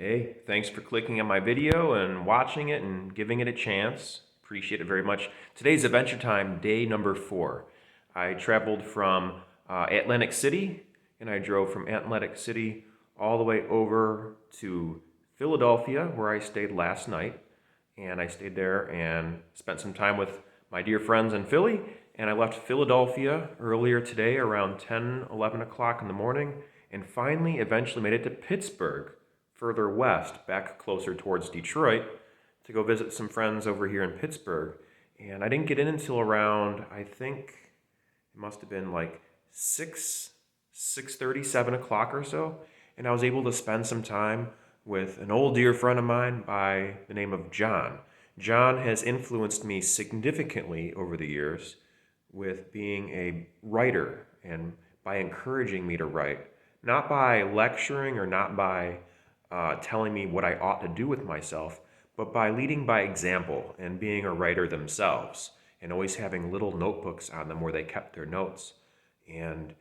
Hey, thanks for clicking on my video and watching it and giving it a chance. Appreciate it very much. Today's Adventure Time, day number 4. I traveled from Atlantic City, and I drove from Atlantic City all the way over to Philadelphia, where I stayed last night. And I stayed there and spent some time with my dear friends in Philly. And I left Philadelphia earlier today around 10, 11 o'clock in the morning, and finally eventually made it to Pittsburgh, further west, back closer towards Detroit, to go visit some friends over here in Pittsburgh. And I didn't get in until around, I think it must have been like 6:30, 7 o'clock or so. And I was able to spend some time with an old dear friend of mine by the name of John. John has influenced me significantly over the years with being a writer and by encouraging me to write, not by lecturing or not by telling me what I ought to do with myself, but by leading by example and being a writer themselves and always having little notebooks on them where they kept their notes and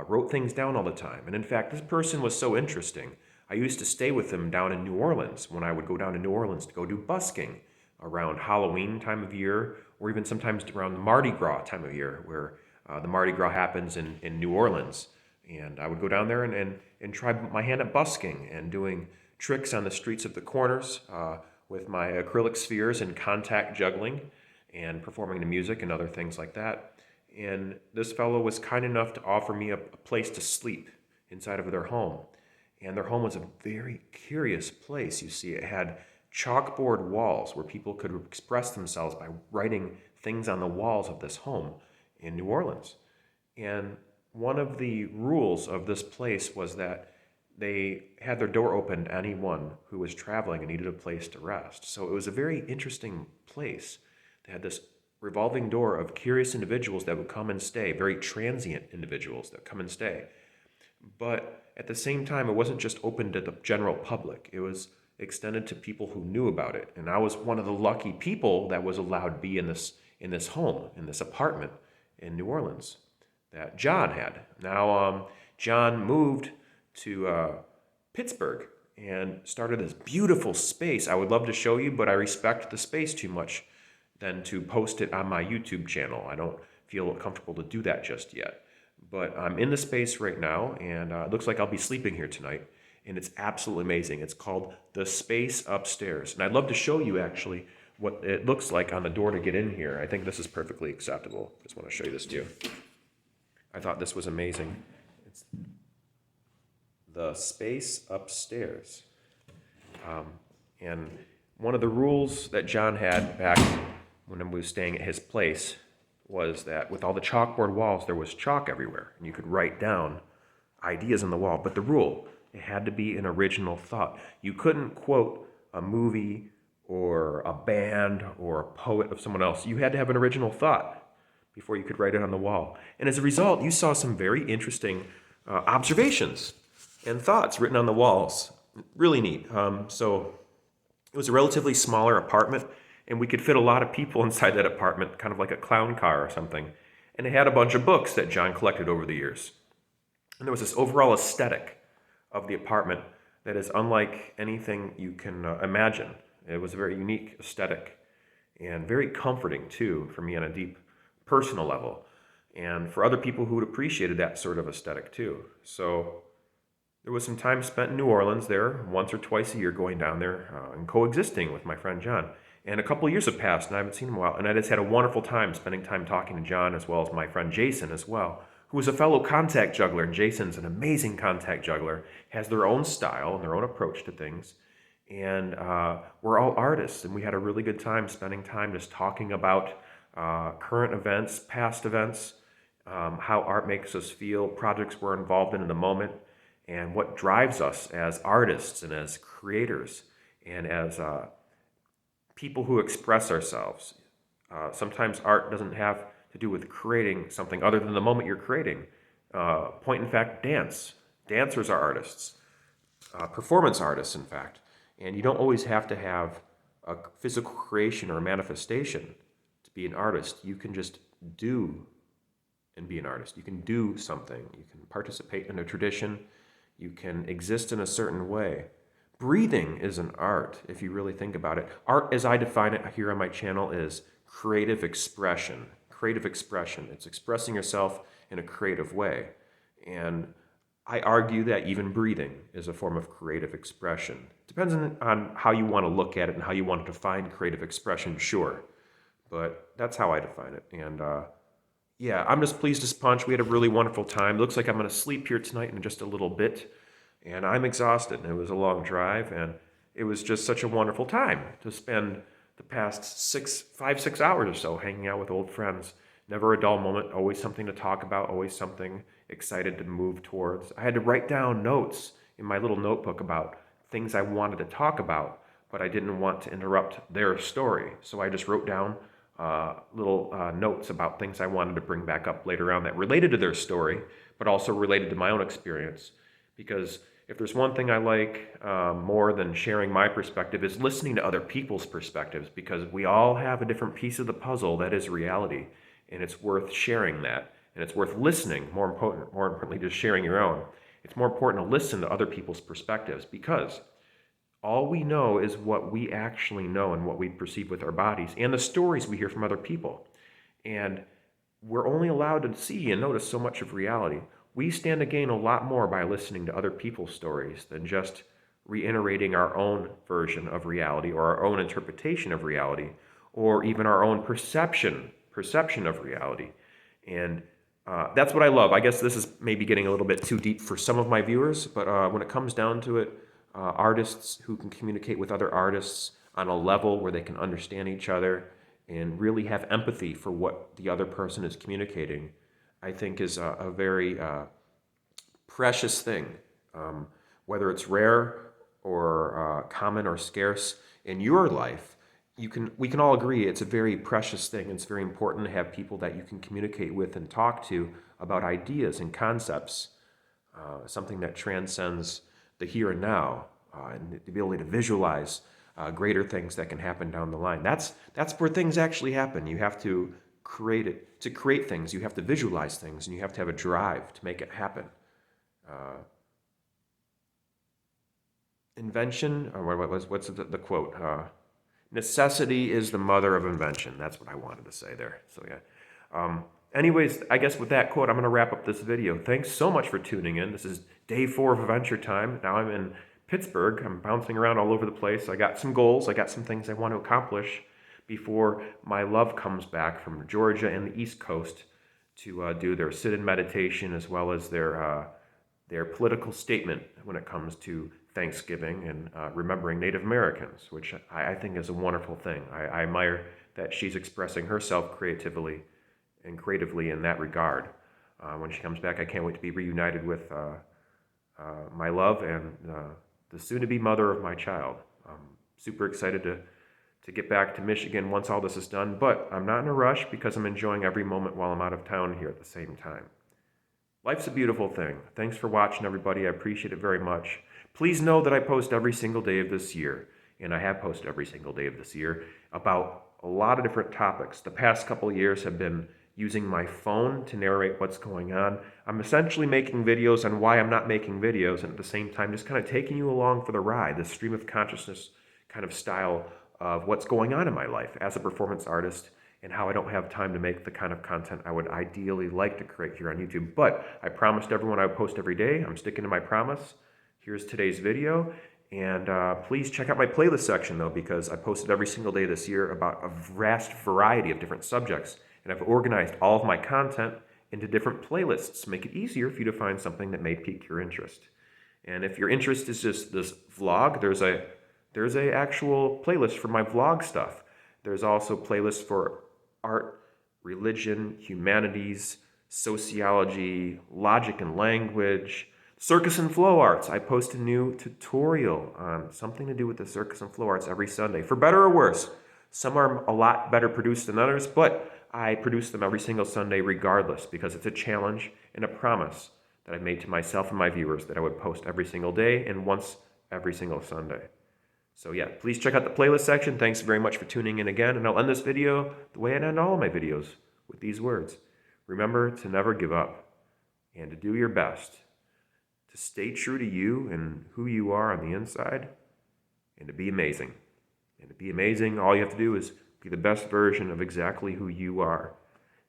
wrote things down all the time. And in fact, this person was so interesting. I used to stay with him down in New Orleans when I would go down to New Orleans to go do busking around Halloween time of year, or even sometimes around the Mardi Gras time of year, where the Mardi Gras happens in New Orleans. And I would go down there and try my hand at busking and doing tricks on the streets of the corners with my acrylic spheres and contact juggling and performing the music and other things like that. And this fellow was kind enough to offer me a place to sleep inside of their home. And their home was a very curious place. You see, it had chalkboard walls where people could express themselves by writing things on the walls of this home in New Orleans. And one of the rules of this place was that they had their door open to anyone who was traveling and needed a place to rest. So it was a very interesting place. They had this revolving door of curious individuals that would come and stay, very transient individuals that come and stay. But at the same time, it wasn't just open to the general public. It was extended to people who knew about it. And I was one of the lucky people that was allowed to be in this home, in this apartment in New Orleans that John had. Now, John moved to Pittsburgh and started this beautiful space. I would love to show you, but I respect the space too much than to post it on my YouTube channel. I don't feel comfortable to do that just yet. But I'm in the space right now, and it looks like I'll be sleeping here tonight. And it's absolutely amazing. It's called The Space Upstairs. And I'd love to show you, actually, what it looks like on the door to get in here. I think this is perfectly acceptable. Just want to show you this to you. I thought this was amazing. It's The Space Upstairs. And one of the rules that John had back when I was staying at his place was that with all the chalkboard walls, there was chalk everywhere, and you could write down ideas on the wall. But the rule, it had to be an original thought. You couldn't quote a movie or a band or a poet of someone else. You had to have an original thought before you could write it on the wall. And as a result, you saw some very interesting observations and thoughts written on the walls. Really neat. So it was a relatively smaller apartment, and we could fit a lot of people inside that apartment, kind of like a clown car or something. And it had a bunch of books that John collected over the years. And there was this overall aesthetic of the apartment that is unlike anything you can imagine. It was a very unique aesthetic and very comforting, too, for me on a deep personal level, and for other people who appreciated that sort of aesthetic, too. So there was some time spent in New Orleans there, once or twice a year, going down there and coexisting with my friend John. And a couple of years have passed, and I haven't seen him in a while. And I just had a wonderful time spending time talking to John, as well as my friend Jason as well, who is a fellow contact juggler. And Jason's an amazing contact juggler, has their own style and their own approach to things. And we're all artists, and we had a really good time spending time just talking about current events, past events, how art makes us feel, projects we're involved in the moment, and what drives us as artists and as creators and as people who express ourselves. Sometimes art doesn't have to do with creating something other than the moment you're creating. Point in fact, dance. Dancers are artists, performance artists, in fact. And you don't always have to have a physical creation or a manifestation to be an artist. You can just do and be an artist. You can do something. You can participate in a tradition. You can exist in a certain way. Breathing is an art, if you really think about it. Art, as I define it here on my channel, is creative expression. Creative expression. It's expressing yourself in a creative way. And I argue that even breathing is a form of creative expression. Depends on how you want to look at it and how you want to define creative expression, sure. But that's how I define it. And yeah, I'm just pleased as punch. We had a really wonderful time. Looks like I'm going to sleep here tonight in just a little bit. And I'm exhausted. And it was a long drive. And it was just such a wonderful time to spend the past 5, 6 hours or so hanging out with old friends. Never a dull moment. Always something to talk about. Always something excited to move towards. I had to write down notes in my little notebook about things I wanted to talk about, but I didn't want to interrupt their story. So I just wrote down little notes about things I wanted to bring back up later on that related to their story, but also related to my own experience. Because if there's one thing I like more than sharing my perspective is listening to other people's perspectives, because we all have a different piece of the puzzle that is reality, and it's worth sharing that, and it's worth listening. More importantly, just sharing your own. It's more important to listen to other people's perspectives, because all we know is what we actually know and what we perceive with our bodies and the stories we hear from other people. And we're only allowed to see and notice so much of reality. We stand to gain a lot more by listening to other people's stories than just reiterating our own version of reality or our own interpretation of reality or even our own perception of reality. And that's what I love. I guess this is maybe getting a little bit too deep for some of my viewers, but when it comes down to it, artists who can communicate with other artists on a level where they can understand each other and really have empathy for what the other person is communicating, I think is a very precious thing. Whether it's rare or common or scarce in your life, we can all agree it's a very precious thing. It's very important to have people that you can communicate with and talk to about ideas and concepts, something that transcends the here and now, and the ability to visualize greater things that can happen down the line. That's where things actually happen. You have to create it. To create things, you have to visualize things, and you have to have a drive to make it happen. Invention, or what's the quote? Necessity is the mother of invention. That's what I wanted to say there. So yeah. Anyways, I guess with that quote, I'm going to wrap up this video. Thanks so much for tuning in. This is day 4 of Adventure Time. Now I'm in Pittsburgh. I'm bouncing around all over the place. I got some goals. I got some things I want to accomplish before my love comes back from Georgia and the East Coast to do their sit-in meditation as well as their political statement when it comes to Thanksgiving and remembering Native Americans, which I think is a wonderful thing. I admire that she's expressing herself creatively in that regard. When she comes back, I can't wait to be reunited with my love and the soon-to-be mother of my child. I'm super excited to get back to Michigan once all this is done, but I'm not in a rush because I'm enjoying every moment while I'm out of town here at the same time. Life's a beautiful thing. Thanks for watching, everybody. I appreciate it very much. Please know that I post every single day of this year, and I have posted every single day of this year, about a lot of different topics. The past couple of years have been using my phone to narrate what's going on. I'm essentially making videos on why I'm not making videos, and at the same time just kind of taking you along for the ride, the stream of consciousness kind of style of what's going on in my life as a performance artist and how I don't have time to make the kind of content I would ideally like to create here on YouTube. But I promised everyone I would post every day. I'm sticking to my promise. Here's today's video. And please check out my playlist section, though, because I posted every single day this year about a vast variety of different subjects. And I've organized all of my content into different playlists to make it easier for you to find something that may pique your interest. And if your interest is just this vlog, there's a actual playlist for my vlog stuff. There's also playlists for art, religion, humanities, sociology, logic and language, circus and flow arts. I post a new tutorial on something to do with the circus and flow arts every Sunday, for better or worse. Some are a lot better produced than others, but I produce them every single Sunday regardless, because it's a challenge and a promise that I made to myself and my viewers that I would post every single day and once every single Sunday. So yeah, please check out the playlist section. Thanks very much for tuning in again, and I'll end this video the way I end all of my videos, with these words. Remember to never give up, and to do your best, to stay true to you and who you are on the inside, and to be amazing. And to be amazing, all you have to do is be the best version of exactly who you are.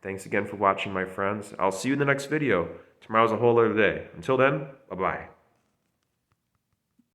Thanks again for watching, my friends. I'll see you in the next video. Tomorrow's a whole other day. Until then, bye-bye.